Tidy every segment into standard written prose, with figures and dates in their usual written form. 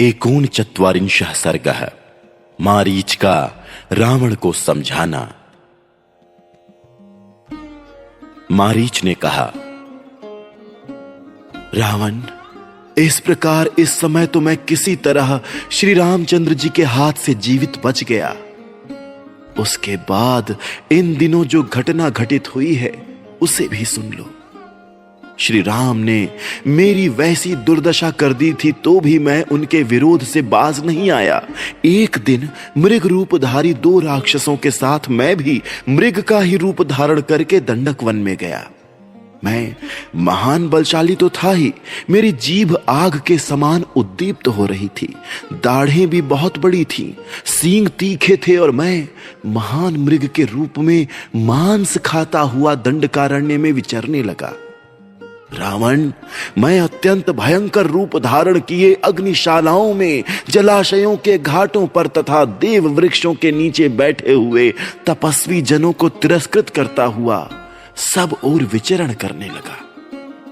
एकोनचत्वारिंशः सर्गः। मारीच का रावण को समझाना। मारीच ने कहा, रावण, इस प्रकार इस समय तो मैं किसी तरह श्री रामचंद्र जी के हाथ से जीवित बच गया। उसके बाद इन दिनों जो घटना घटित हुई है उसे भी सुन लो। श्री राम ने मेरी वैसी दुर्दशा कर दी थी तो भी मैं उनके विरोध से बाज नहीं आया। एक दिन मृग रूपधारी 2 राक्षसों के साथ मैं भी मृग का ही रूप धारण करके दंडक वन में गया। मैं महान बलशाली तो था ही, मेरी जीभ आग के समान उद्दीप्त हो रही थी। दाढ़ें भी बहुत बड़ी थीं, सींग तीखे थे और मैं महान मृग के रूप में मांस खाता हुआ दंडकारण्य में विचरने लगा। रावण, मैं अत्यंत भयंकर रूप धारण किए अग्निशालाओं में, जलाशयों के घाटों पर तथा देव वृक्षों के नीचे बैठे हुए तपस्वी जनों को तिरस्कृत करता हुआ सब ओर विचरण करने लगा।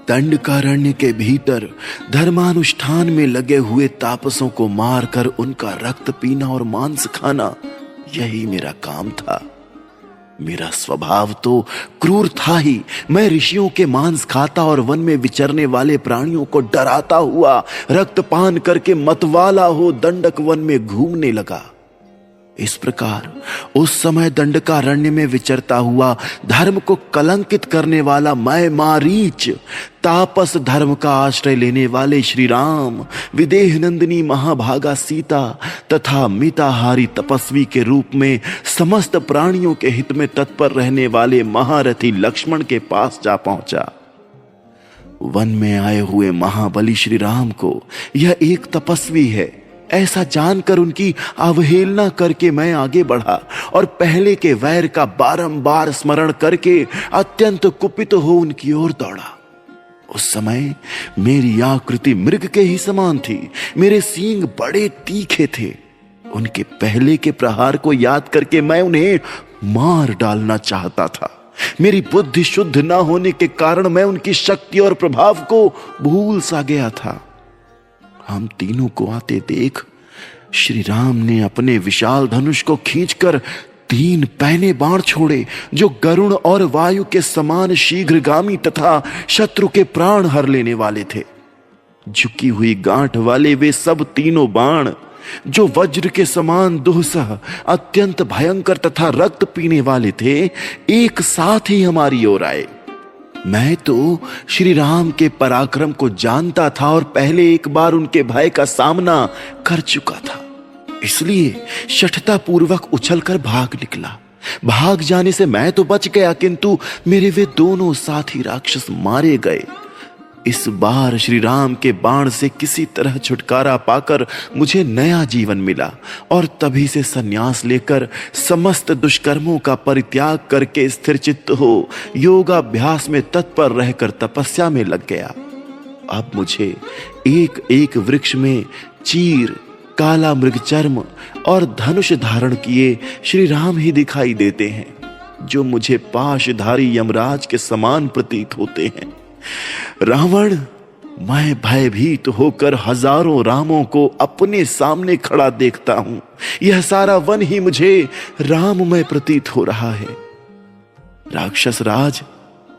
दंडकारण्य के भीतर धर्मानुष्ठान में लगे हुए तापसों को मारकर उनका रक्त पीना और मांस खाना, यही मेरा काम था। मेरा स्वभाव तो क्रूर था ही। मैं ऋषियों के मांस खाता और वन में विचरने वाले प्राणियों को डराता हुआ रक्तपान करके मतवाला हो दंडक वन में घूमने लगा। इस प्रकार उस समय दंडकारण्य में विचरता हुआ धर्म को कलंकित करने वाला मैं मारीच, तापस धर्म का आश्रय लेने वाले श्री राम, विदेह नंदिनी महाभागा सीता तथा मिताहारी तपस्वी के रूप में समस्त प्राणियों के हित में तत्पर रहने वाले महारथी लक्ष्मण के पास जा पहुंचा। वन में आए हुए महाबली श्री राम को यह एक तपस्वी है ऐसा जानकर उनकी अवहेलना करके मैं आगे बढ़ा और पहले के वैर का बारंबार स्मरण करके अत्यंत कुपित हो उनकी ओर दौड़ा। उस समय मेरी आकृति मृग के ही समान थी, मेरे सींग बड़े तीखे थे। उनके पहले के प्रहार को याद करके मैं उन्हें मार डालना चाहता था। मेरी बुद्धि शुद्ध ना होने के कारण मैं उनकी शक्ति और प्रभाव को भूल सा गया था। हम तीनों को आते देख श्री राम ने अपने विशाल धनुष को खींचकर 3 पैने बाण छोड़े जो गरुण और वायु के समान शीघ्रगामी तथा शत्रु के प्राण हर लेने वाले थे। झुकी हुई गांठ वाले वे सब तीनों बाण जो वज्र के समान दुहसह अत्यंत भयंकर तथा रक्त पीने वाले थे, एक साथ ही हमारी ओर आए। मैं तो श्री राम के पराक्रम को जानता था और पहले एक बार उनके भय का सामना कर चुका था, इसलिए शठता पूर्वक उछलकर भाग निकला। भाग जाने से मैं तो बच गया, किंतु मेरे वे दोनों साथी राक्षस मारे गए। इस बार श्री राम के बाण से किसी तरह छुटकारा पाकर मुझे नया जीवन मिला और तभी से संन्यास लेकर समस्त दुष्कर्मों का परित्याग करके स्थिरचित्त हो योगाभ्यास में तत्पर रहकर तपस्या में लग गया। अब मुझे एक एक वृक्ष में चीर, काला मृगचर्म और धनुष धारण किए श्री राम ही दिखाई देते हैं, जो मुझे पाशधारी यमराज के समान प्रतीत होते हैं। रावण, मैं भयभीत होकर हजारों रामों को अपने सामने खड़ा देखता हूं। यह सारा वन ही मुझे राममय प्रतीत हो रहा है। राक्षस राज,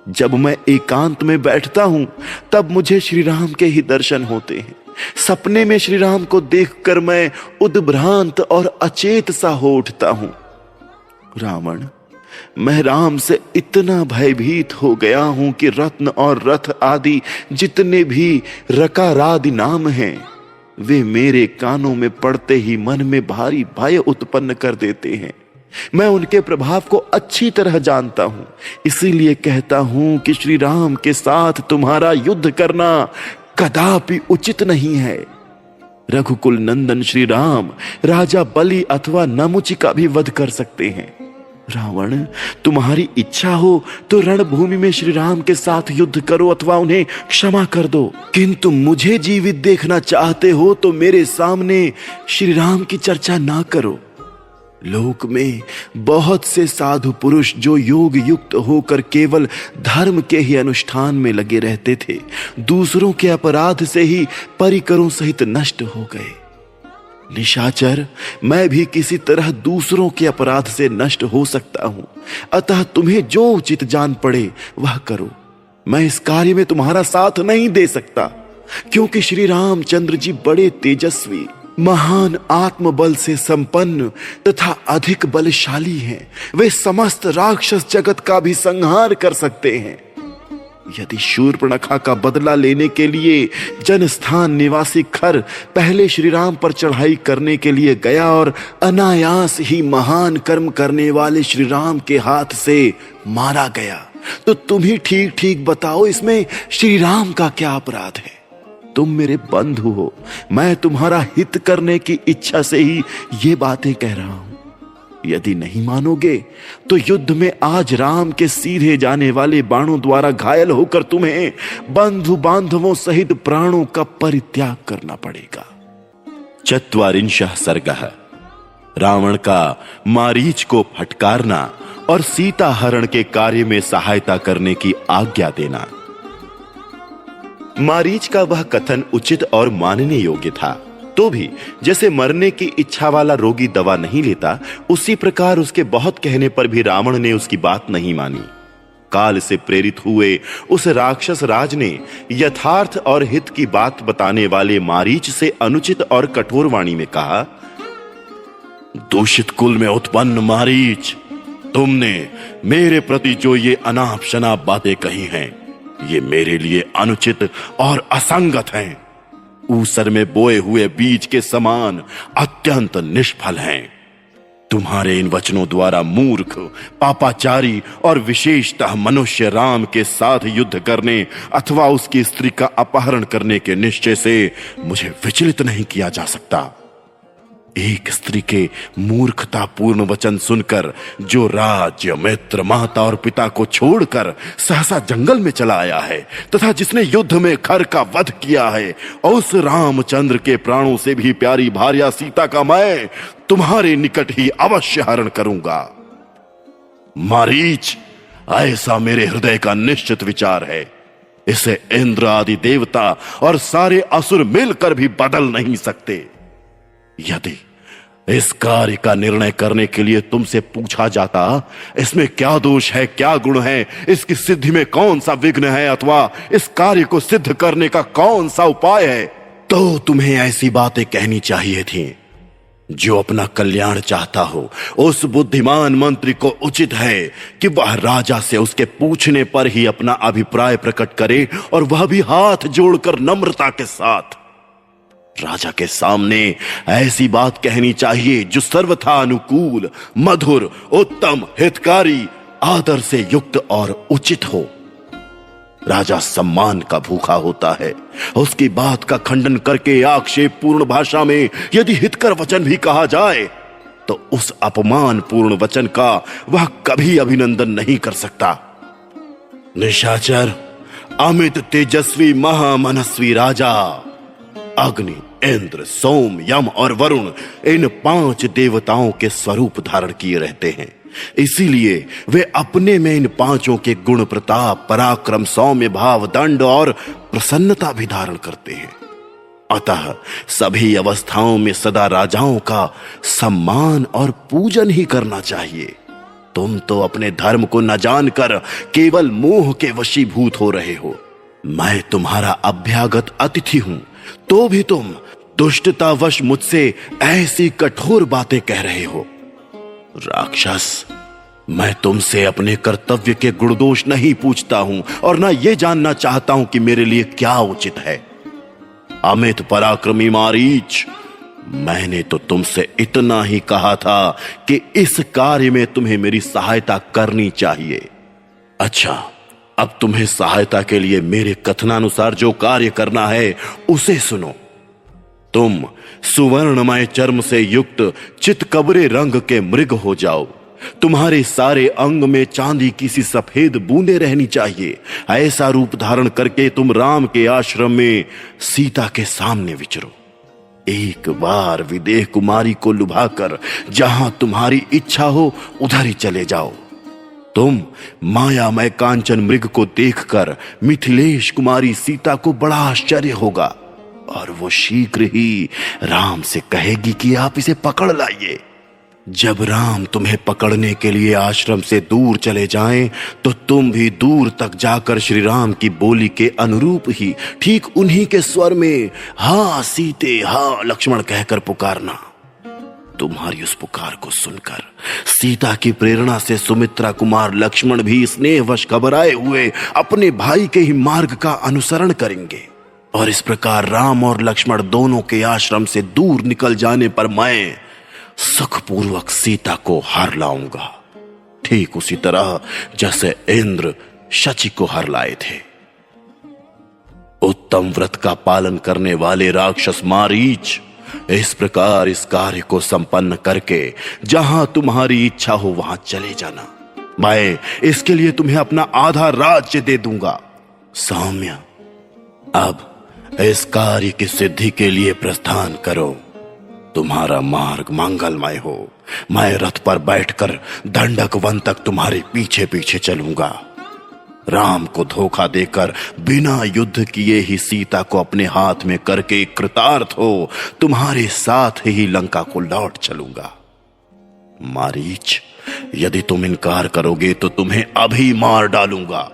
जब मैं एकांत में बैठता हूं तब मुझे श्री राम के ही दर्शन होते हैं। सपने में श्री राम को देखकर मैं उद्भ्रांत और अचेत सा हो उठता हूं। रावण, मैं राम से इतना भयभीत हो गया हूं कि रत्न और रथ आदि जितने भी रकारादि नाम हैं वे मेरे कानों में पड़ते ही मन में भारी भय उत्पन्न कर देते हैं। मैं उनके प्रभाव को अच्छी तरह जानता हूं, इसीलिए कहता हूं कि श्री राम के साथ तुम्हारा युद्ध करना कदापि उचित नहीं है। रघुकुल नंदन श्री राम राजा बलि अथवा नमुचि का भी वध कर सकते हैं। रावण, तुम्हारी इच्छा हो तो रणभूमि में श्री राम के साथ युद्ध करो अथवा उन्हें क्षमा कर दो, किंतु मुझे जीवित देखना चाहते हो तो मेरे सामने श्री राम की चर्चा ना करो। लोक में बहुत से साधु पुरुष जो योग युक्त होकर केवल धर्म के ही अनुष्ठान में लगे रहते थे, दूसरों के अपराध से ही परिकरों सहित नष्ट हो गए। निशाचर, मैं भी किसी तरह दूसरों के अपराध से नष्ट हो सकता हूं, अतः तुम्हें जो उचित जान पड़े वह करो। मैं इस कार्य में तुम्हारा साथ नहीं दे सकता, क्योंकि श्री रामचंद्र जी बड़े तेजस्वी, महान आत्मबल से संपन्न तथा अधिक बलशाली हैं। वे समस्त राक्षस जगत का भी संहार कर सकते हैं। यदि शूर्पणखा का बदला लेने के लिए जनस्थान निवासी खर पहले श्री राम पर चढ़ाई करने के लिए गया और अनायास ही महान कर्म करने वाले श्री राम के हाथ से मारा गया, तो तुम ही ठीक ठीक बताओ, इसमें श्री राम का क्या अपराध है? तुम मेरे बंधु हो, मैं तुम्हारा हित करने की इच्छा से ही ये बातें कह रहा हूं। यदि नहीं मानोगे तो युद्ध में आज राम के सीधे जाने वाले बाणों द्वारा घायल होकर तुम्हें बंधु बांधवों सहित प्राणों का परित्याग करना पड़ेगा। 44वां सर्गः रावण का मारीच को फटकारना और सीता हरण के कार्य में सहायता करने की आज्ञा देना। मारीच का वह कथन उचित और मानने योग्य था, तो भी जैसे मरने की इच्छा वाला रोगी दवा नहीं लेता, उसी प्रकार उसके बहुत कहने पर भी रावण ने उसकी बात नहीं मानी। काल से प्रेरित हुए उस राक्षस राज ने यथार्थ और हित की बात बताने वाले मारीच से अनुचित और कठोर वाणी में कहा, दूषित कुल में उत्पन्न मारीच, तुमने मेरे प्रति जो ये अनाप शनाप बातें कही हैं, ये मेरे लिए अनुचित और असंगत हैं। ऊसर में बोए हुए बीज के समान अत्यंत निष्फल हैं। तुम्हारे इन वचनों द्वारा मूर्ख, पापाचारी और विशेषतः मनुष्य राम के साथ युद्ध करने अथवा उसकी स्त्री का अपहरण करने के निश्चय से मुझे विचलित नहीं किया जा सकता। एक स्त्री के मूर्खतापूर्ण वचन सुनकर जो राज्य, मित्र, माता और पिता को छोड़कर सहसा जंगल में चला आया है तथा जिसने युद्ध में खर का वध किया है, उस रामचंद्र के प्राणों से भी प्यारी भार्या सीता का मैं तुम्हारे निकट ही अवश्य हरण करूंगा। मारीच, ऐसा मेरे हृदय का निश्चित विचार है। इसे इंद्र आदि देवता और सारे असुर मिलकर भी बदल नहीं सकते। यदि इस कार्य का निर्णय करने के लिए तुमसे पूछा जाता, इसमें क्या दोष है, क्या गुण है, इसकी सिद्धि में कौन सा विघ्न है अथवा इस कार्य को सिद्ध करने का कौन सा उपाय है, तो तुम्हें ऐसी बातें कहनी चाहिए थी। जो अपना कल्याण चाहता हो, उस बुद्धिमान मंत्री को उचित है कि वह राजा से उसके पूछने पर ही अपना अभिप्राय प्रकट करे, और वह भी हाथ जोड़कर नम्रता के साथ। राजा के सामने ऐसी बात कहनी चाहिए जो सर्वथा अनुकूल, मधुर, उत्तम, हितकारी, आदर से युक्त और उचित हो। राजा सम्मान का भूखा होता है। उसकी बात का खंडन करके आक्षेप पूर्ण भाषा में यदि हितकर वचन भी कहा जाए, तो उस अपमान पूर्ण वचन का वह कभी अभिनंदन नहीं कर सकता। निशाचर, अमित तेजस्वी महामनस्वी राजा अग्नि, इंद्र, सोम, यम और वरुण इन 5 देवताओं के स्वरूप धारण किए रहते हैं। इसीलिए वे अपने में इन 5 के गुण, प्रताप, पराक्रम, सौम्य भाव, दंड और प्रसन्नता भी धारण करते हैं। अतः सभी अवस्थाओं में सदा राजाओं का सम्मान और पूजन ही करना चाहिए। तुम तो अपने धर्म को न जानकर केवल मोह के वशीभूत हो रहे हो। मैं तुम्हारा अभ्यागत अतिथि हूं, तो भी तुम दुष्टतावश मुझसे ऐसी कठोर बातें कह रहे हो। राक्षस, मैं तुमसे अपने कर्तव्य के गुण दोष नहीं पूछता हूं और ना ये जानना चाहता हूं कि मेरे लिए क्या उचित है। अमित पराक्रमी मारीच, मैंने तो तुमसे इतना ही कहा था कि इस कार्य में तुम्हें मेरी सहायता करनी चाहिए। अच्छा, अब तुम्हें सहायता के लिए मेरे कथनानुसार जो कार्य करना है उसे सुनो। तुम सुवर्णमय चर्म से युक्त चितकबरे रंग के मृग हो जाओ। तुम्हारे सारे अंग में चांदी की सी सफेद बूंदें रहनी चाहिए। ऐसा रूप धारण करके तुम राम के आश्रम में सीता के सामने विचरो। एक बार विदेह कुमारी को लुभाकर जहां तुम्हारी इच्छा हो उधर ही चले जाओ। तुम मायामय कांचन मृग को देखकर मिथिलेश कुमारी सीता को बड़ा आश्चर्य होगा और वो शीघ्र ही राम से कहेगी कि आप इसे पकड़ लाइए। जब राम तुम्हें पकड़ने के लिए आश्रम से दूर चले जाएं, तो तुम भी दूर तक जाकर श्री राम की बोली के अनुरूप ही ठीक उन्हीं के स्वर में हाँ सीते, हाँ लक्ष्मण कहकर पुकारना। तुम्हारी उस पुकार को सुनकर सीता की प्रेरणा से सुमित्रा कुमार लक्ष्मण भी स्नेहवश घबराए हुए अपने भाई के ही मार्ग का अनुसरण करेंगे। और इस प्रकार राम और लक्ष्मण दोनों के आश्रम से दूर निकल जाने पर मैं सुखपूर्वक सीता को हर लाऊंगा, ठीक उसी तरह जैसे इंद्र शची को हर लाए थे। उत्तम व्रत का पालन करने वाले राक्षस मारीच, इस प्रकार इस कार्य को संपन्न करके जहां तुम्हारी इच्छा हो वहां चले जाना। मैं इसके लिए तुम्हें अपना आधा राज्य दे दूंगा। सौम्य, अब इस कार्य की सिद्धि के लिए प्रस्थान करो। तुम्हारा मार्ग मंगलमय हो। मैं रथ पर बैठकर दंडक वन तक तुम्हारे पीछे पीछे चलूंगा। राम को धोखा देकर बिना युद्ध किए ही सीता को अपने हाथ में करके कृतार्थ हो तुम्हारे साथ ही लंका को लौट चलूंगा। मारीच, यदि तुम इनकार करोगे तो तुम्हें अभी मार डालूंगा।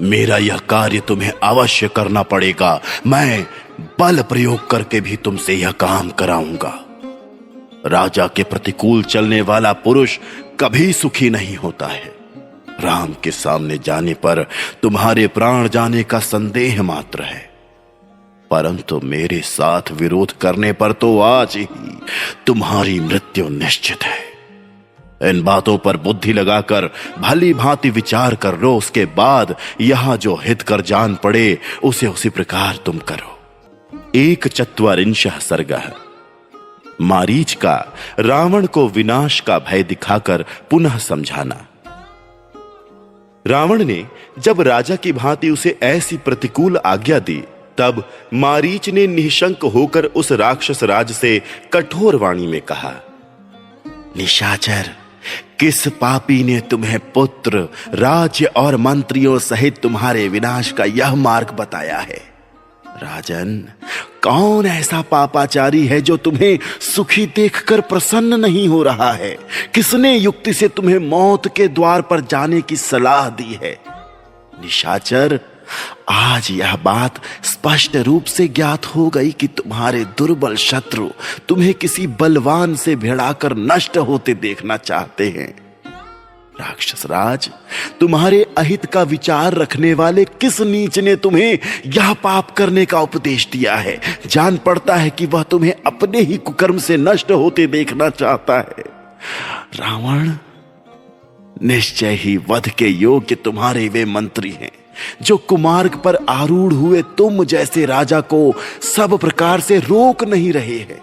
मेरा यह कार्य तुम्हें अवश्य करना पड़ेगा। मैं बल प्रयोग करके भी तुमसे यह काम कराऊंगा। राजा के प्रतिकूल चलने वाला पुरुष कभी सुखी नहीं होता है। राम के सामने जाने पर तुम्हारे प्राण जाने का संदेह मात्र है, परंतु मेरे साथ विरोध करने पर तो आज ही तुम्हारी मृत्यु निश्चित है। इन बातों पर बुद्धि लगाकर भली भांति विचार कर लो। उसके बाद यहां जो हित कर जान पड़े उसे उसी प्रकार तुम करो। 1/4 सर्गः। मारीच का रावण को विनाश का भय दिखाकर पुनः समझाना। रावण ने जब राजा की भांति उसे ऐसी प्रतिकूल आज्ञा दी, तब मारीच ने निशंक होकर उस राक्षस राज से कठोर वाणी में कहा, निशाचर, किस पापी ने तुम्हें पुत्र, राज्य और मंत्रियों सहित तुम्हारे विनाश का यह मार्ग बताया है? राजन, कौन ऐसा पापाचारी है जो तुम्हें सुखी देखकर प्रसन्न नहीं हो रहा है? किसने युक्ति से तुम्हें मौत के द्वार पर जाने की सलाह दी है? निशाचर, आज यह बात स्पष्ट रूप से ज्ञात हो गई कि तुम्हारे दुर्बल शत्रु तुम्हें किसी बलवान से भिड़ाकर नष्ट होते देखना चाहते हैं। राक्षस राज, तुम्हारे अहित का विचार रखने वाले किस नीच ने तुम्हें यह पाप करने का उपदेश दिया है? जान पड़ता है कि वह तुम्हें अपने ही कुकर्म से नष्ट होते देखना चाहता है। रावण, निश्चय ही वध के योग्य तुम्हारे वे मंत्री हैं जो कुमार्ग पर आरूढ़ हुए तुम जैसे राजा को सब प्रकार से रोक नहीं रहे हैं,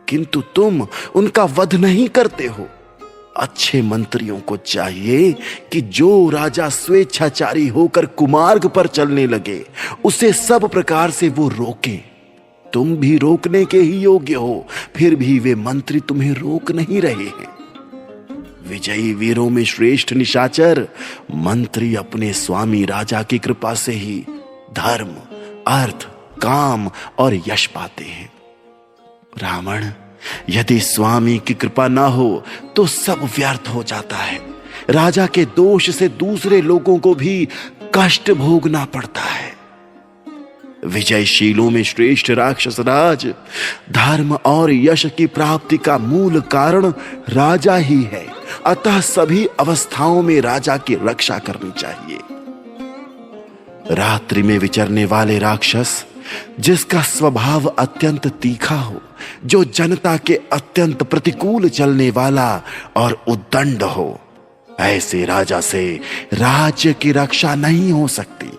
किंतु तुम उनका वध नहीं करते हो। अच्छे मंत्रियों को चाहिए कि जो राजा स्वेच्छाचारी होकर कुमार्ग पर चलने लगे उसे सब प्रकार से वो रोके। तुम भी रोकने के ही योग्य हो, फिर भी वे मंत्री तुम्हें रोक नहीं रहे हैं। विजयी वीरों में श्रेष्ठ निशाचर, मंत्री अपने स्वामी राजा की कृपा से ही धर्म, अर्थ, काम और यश पाते हैं। रावण, यदि स्वामी की कृपा ना हो तो सब व्यर्थ हो जाता है। राजा के दोष से दूसरे लोगों को भी कष्ट भोगना पड़ता है। विजयशीलों में श्रेष्ठ राक्षस राज, धर्म और यश की प्राप्ति का मूल कारण राजा ही है, अतः सभी अवस्थाओं में राजा की रक्षा करनी चाहिए। रात्रि में विचरने वाले राक्षस, जिसका स्वभाव अत्यंत तीखा हो, जो जनता के अत्यंत प्रतिकूल चलने वाला और उद्दंड हो, ऐसे राजा से राज्य की रक्षा नहीं हो सकती।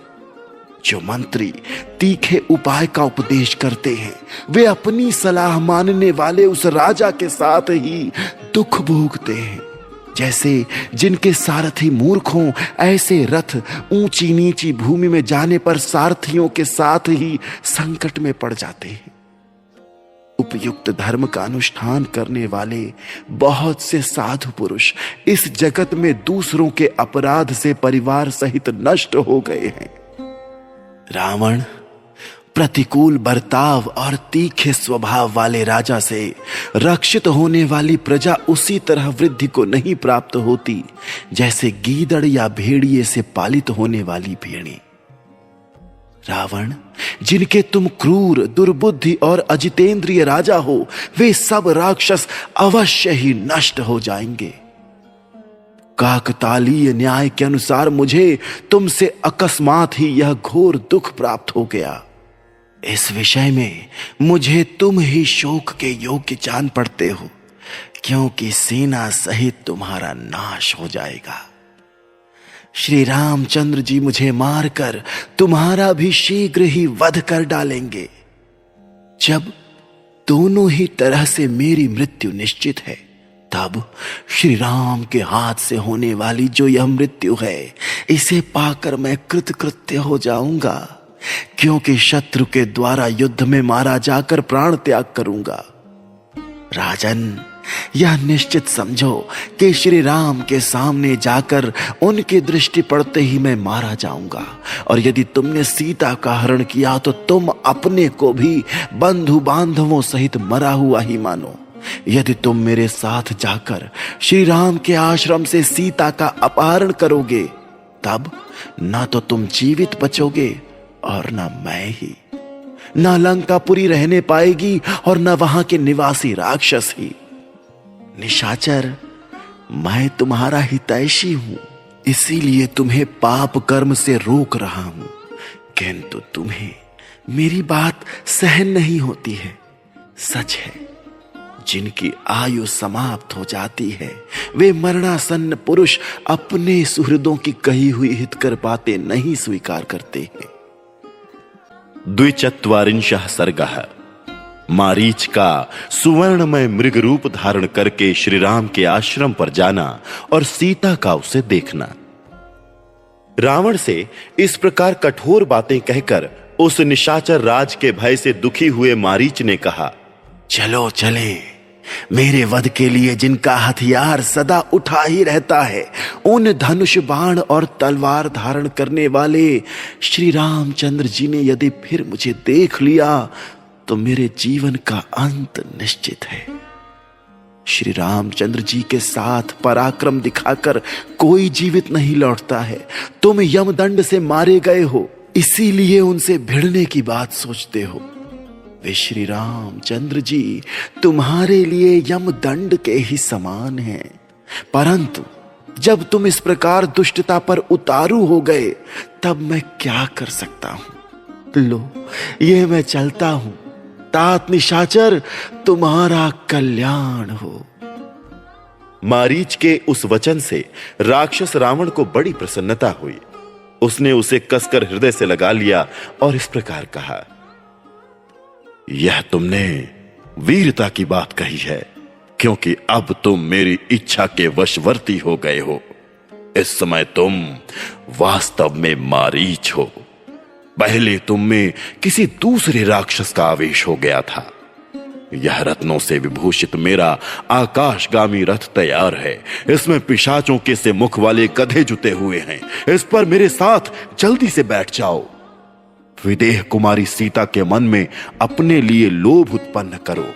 जो मंत्री तीखे उपाय का उपदेश करते हैं, वे अपनी सलाह मानने वाले उस राजा के साथ ही दुख भोगते हैं। जैसे जिनके सारथी मूर्ख हों, ऐसे रथ ऊंची नीची भूमि में जाने पर सारथियों के साथ ही संकट में पड़ जाते हैं। उपयुक्त धर्म का अनुष्ठान करने वाले बहुत से साधु पुरुष इस जगत में दूसरों के अपराध से परिवार सहित नष्ट हो गए हैं। रावण, प्रतिकूल बर्ताव और तीखे स्वभाव वाले राजा से रक्षित होने वाली प्रजा उसी तरह वृद्धि को नहीं प्राप्त होती जैसे गीदड़ या भेड़िए से पालित होने वाली भेड़ी। रावण, जिनके तुम क्रूर, दुर्बुद्धि और अजितेंद्रिय राजा हो, वे सब राक्षस अवश्य ही नष्ट हो जाएंगे। काकतालीय न्याय के अनुसार मुझे तुमसे अकस्मात ही यह घोर दुख प्राप्त हो गया। इस विषय में मुझे तुम ही शोक के योग्य जान पड़ते हो, क्योंकि सेना सहित तुम्हारा नाश हो जाएगा। श्री रामचंद्र जी मुझे मारकर तुम्हारा भी शीघ्र ही वध कर डालेंगे। जब दोनों ही तरह से मेरी मृत्यु निश्चित है, तब श्री राम के हाथ से होने वाली जो यह मृत्यु है, इसे पाकर मैं कृतकृत्य हो जाऊंगा, क्योंकि शत्रु के द्वारा युद्ध में मारा जाकर प्राण त्याग करूंगा। राजन, यह निश्चित समझो कि श्री राम के सामने जाकर उनकी दृष्टि पड़ते ही मैं मारा जाऊंगा, और यदि तुमने सीता का हरण किया तो तुम अपने को भी बंधु बांधवों सहित मरा हुआ ही मानो। यदि तुम मेरे साथ जाकर श्री राम के आश्रम से सीता का अपहरण करोगे, तब ना तो तुम जीवित बचोगे और ना मैं ही। ना लंकापुरी रहने पाएगी और ना वहां के निवासी राक्षस ही। निशाचर, मैं तुम्हारा हितैषी हूं, इसीलिए तुम्हें पाप कर्म से रोक रहा हूं, किंतु तुम्हें मेरी बात सहन नहीं होती है। सच है, जिनकी आयु समाप्त हो जाती है, वे मरणासन्न पुरुष अपने सुहृदों की कही हुई हितकर बातें नहीं स्वीकार करते हैं। द्विचत्वारिंशः सर्गः। मारीच का सुवर्णमय मृग रूप धारण करके श्री राम के आश्रम पर जाना और सीता का उसे देखना। रावण से इस प्रकार कठोर बातें कहकर उस निशाचर राज के भय से दुखी हुए मारीच ने कहा, चलो चले, मेरे वध के लिए जिनका हथियार सदा उठा ही रहता है, उन धनुष बाण और तलवार धारण करने वाले श्री रामचंद्र जी ने यदि फिर मुझे देख लिया तो मेरे जीवन का अंत निश्चित है। श्री रामचंद्र जी के साथ पराक्रम दिखाकर कोई जीवित नहीं लौटता है। तुम यमदंड से मारे गए हो, इसीलिए उनसे भिड़ने की बात सोचते हो। वे श्री रामचंद्र जी तुम्हारे लिए यमदंड के ही समान हैं। परंतु जब तुम इस प्रकार दुष्टता पर उतारू हो गए, तब मैं क्या कर सकता हूं। लो, ये मैं चलता हूं। तात निशाचर, तुम्हारा कल्याण हो। मारीच के उस वचन से राक्षस रावण को बड़ी प्रसन्नता हुई। उसने उसे कसकर हृदय से लगा लिया और इस प्रकार कहा, यह तुमने वीरता की बात कही है, क्योंकि अब तुम मेरी इच्छा के वशवर्ती हो गए हो। इस समय तुम वास्तव में मारीच हो। पहले तुम में किसी दूसरे राक्षस का आवेश हो गया था। यह रत्नों से विभूषित मेरा आकाशगामी रथ तैयार है। इसमें पिशाचों के से मुख वाले गधे जुते हुए हैं। इस पर मेरे साथ जल्दी से बैठ जाओ। विदेह कुमारी सीता के मन में अपने लिए लोभ उत्पन्न करो।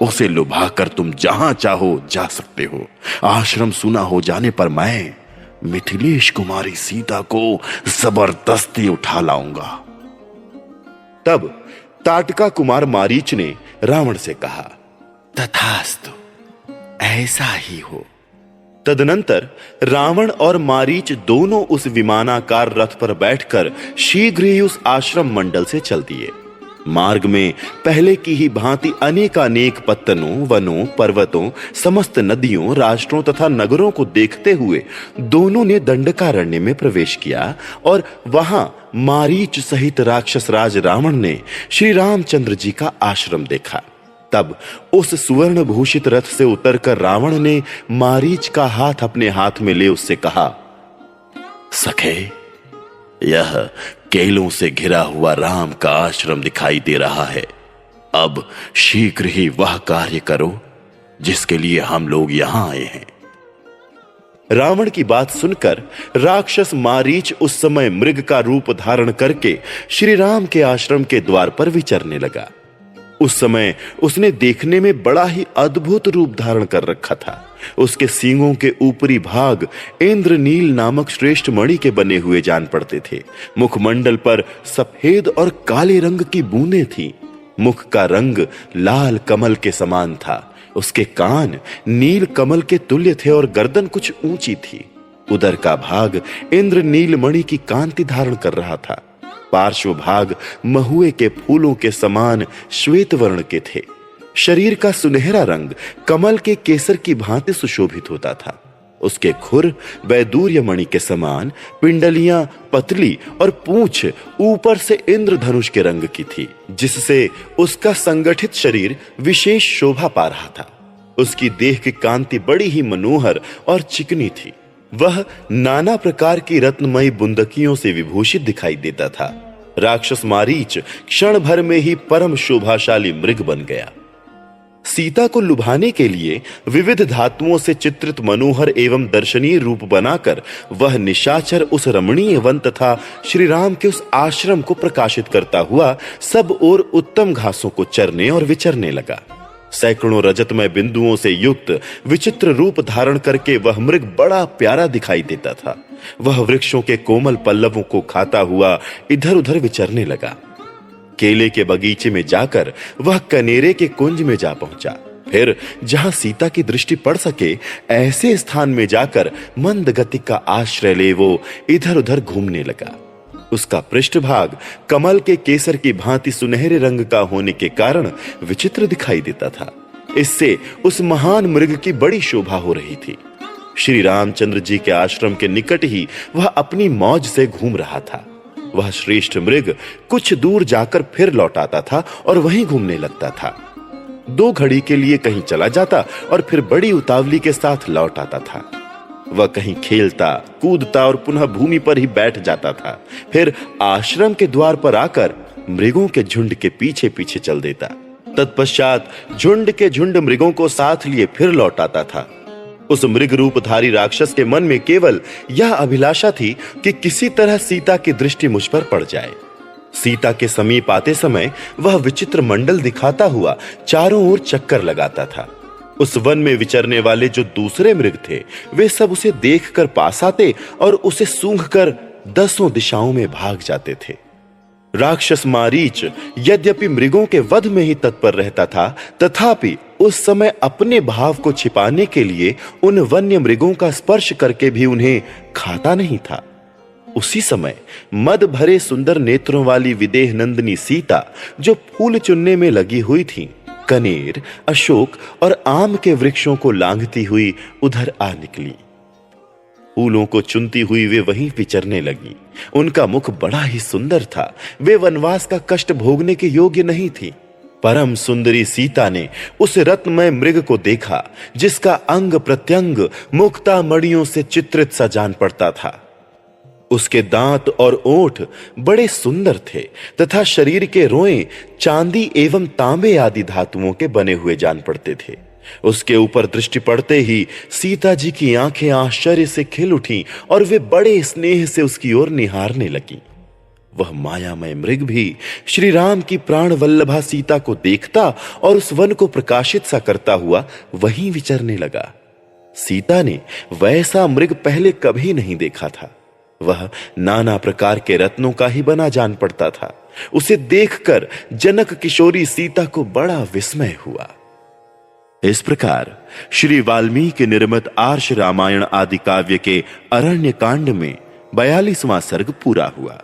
उसे लुभाकर तुम जहां चाहो जा सकते हो। आश्रम सुना हो जाने पर मैं मिथिलेश कुमारी सीता को जबरदस्ती उठा लाऊंगा। तब ताटका कुमार मारीच ने रावण से कहा, तथास्तु, ऐसा ही हो। तदनंतर रावण और मारीच दोनों उस विमानाकार रथ पर बैठकर शीघ्र ही उस आश्रम मंडल से चल दिए। मार्ग में पहले की ही भांति अनेकानेक पत्तनों, वनों, पर्वतों, समस्त नदियों, राष्ट्रों तथा नगरों को देखते हुए दोनों ने दंडकारण्य में प्रवेश किया और वहां मारीच सहित राक्षस राज रावण ने श्री रामचंद्र जी का आश्रम देखा। तब उस सुवर्ण भूषित रथ से उतरकर रावण ने मारीच का हाथ अपने हाथ में ले उससे कहा, सखे, यह केलों से घिरा हुआ राम का आश्रम दिखाई दे रहा है। अब शीघ्र ही वह कार्य करो जिसके लिए हम लोग यहां आए हैं। रावण की बात सुनकर राक्षस मारीच उस समय मृग का रूप धारण करके श्री राम के आश्रम के द्वार पर विचरने लगा। उस समय उसने देखने में बड़ा ही अद्भुत रूप धारण कर रखा था। उसके सींगों के ऊपरी भाग इंद्रनील नामक श्रेष्ठ मणि के बने हुए जान पड़ते थे। मुखमंडल पर सफेद और काले रंग की बूंदें थी। मुख का रंग लाल कमल के समान था। उसके कान नील कमल के तुल्य थे और गर्दन कुछ ऊंची थी। उदर का भाग इंद्रनील मणि की कांति धारण कर रहा था। पार्श्व भाग महुए के फूलों के समान श्वेत वर्ण के थे। शरीर का सुनहरा रंग कमल के केसर की भांति सुशोभित होता था। उसके खुर वैदूर्य मणि के समान, पिंडलियां पतली और पूंछ ऊपर से इंद्रधनुष के रंग की थी, जिससे उसका संगठित शरीर विशेष शोभा पा रहा था। उसकी देह की कांति बड़ी ही मनोहर और चिकनी थी। वह नाना प्रकार की रत्नमयी बुंदकियों से विभूषित दिखाई देता था। राक्षस मारीच क्षण भर में ही परम शोभाशाली मृग बन गया। सीता को लुभाने के लिए विविध धातुओं से चित्रित मनोहर एवं दर्शनीय रूप बनाकर वह निशाचर उस रमणीय वन तथा श्री राम के उस आश्रम को प्रकाशित करता हुआ सब ओर उत्तम घासों को चरने और विचरने लगा। सैकड़ों रजतमय बिंदुओं से युक्त विचित्र रूप धारण करके वह मृग बड़ा प्यारा दिखाई देता था। वह वृक्षों के कोमल पल्लवों को खाता हुआ इधर उधर विचरने लगा। केले के बगीचे में जाकर वह कनेरे के कुंज में जा पहुंचा। फिर जहां सीता की दृष्टि पड़ सके ऐसे स्थान में जाकर मंद गति का आश्रय ले वो इधर उधर घूमने लगा। उसका पृष्ठभाग कमल के केसर की भांति सुनहरे रंग का होने के कारण विचित्र दिखाई देता था। इससे उस महान मृग की बड़ी शोभा हो रही थी। श्री रामचंद्र जी के आश्रम के निकट ही वह अपनी मौज से घूम रहा था। वह श्रेष्ठ मृग कुछ दूर जाकर फिर लौट आता था और वहीं घूमने लगता था। 2 घड़ी के लिए कहीं चला जाता और फिर बड़ी उतावली के साथ लौट आता था। वह कहीं खेलता कूदता और पुनः भूमि पर ही बैठ जाता था। फिर आश्रम के द्वार पर आकर मृगों के झुंड के पीछे पीछे चल देता। तत्पश्चात झुंड के झुंड मृगों को साथ लिए फिर लौट आता था। उस मृग रूपधारी राक्षस के मन में केवल यह अभिलाषा थी कि किसी तरह सीता की दृष्टि मुझ पर पड़ जाए। सीता के समीप आते समय वह विचित्र मंडल दिखाता हुआ चारों ओर चक्कर लगाता था। उस वन में विचरने वाले जो दूसरे मृग थे वे सब उसे देखकर पास आते और उसे सूंघकर 10 दिशाओं में भाग जाते थे। राक्षस मारीच यद्यपि मृगों के वध में ही तत्पर रहता था, तथापि उस समय अपने भाव को छिपाने के लिए उन वन्य मृगों का स्पर्श करके भी उन्हें खाता नहीं था। उसी समय मद भरे सुंदर नेत्रों वाली विदेह नंदिनी सीता, जो फूल चुनने में लगी हुई थी, कनेर, अशोक और आम के वृक्षों को लांघती हुई उधर आ निकली। फूलों को चुनती हुई वे वहीं विचरने लगी। उनका मुख बड़ा ही सुंदर था। वे वनवास का कष्ट भोगने के योग्य नहीं थी। परम सुंदरी सीता ने उस रत्नमय मृग को देखा, जिसका अंग प्रत्यंग मुक्ता मणियों से चित्रित सा जान पड़ता था। उसके दांत और ओठ बड़े सुंदर थे तथा शरीर के रोएं चांदी एवं तांबे आदि धातुओं के बने हुए जान पड़ते थे। उसके ऊपर दृष्टि पड़ते ही सीता जी की आंखें आश्चर्य से खिल उठी और वे बड़े स्नेह से उसकी ओर निहारने लगी। वह मायामय मृग भी श्री राम की प्राण वल्लभा सीता को देखता और उस वन को प्रकाशित सा करता हुआ वहीं विचरने लगा। सीता ने वैसा मृग पहले कभी नहीं देखा था। वह नाना प्रकार के रत्नों का ही बना जान पड़ता था। उसे देखकर जनक किशोरी सीता को बड़ा विस्मय हुआ। इस प्रकार श्री वाल्मीकि निर्मित आर्ष रामायण आदि काव्य के अरण्य कांड में 42वां सर्ग पूरा हुआ।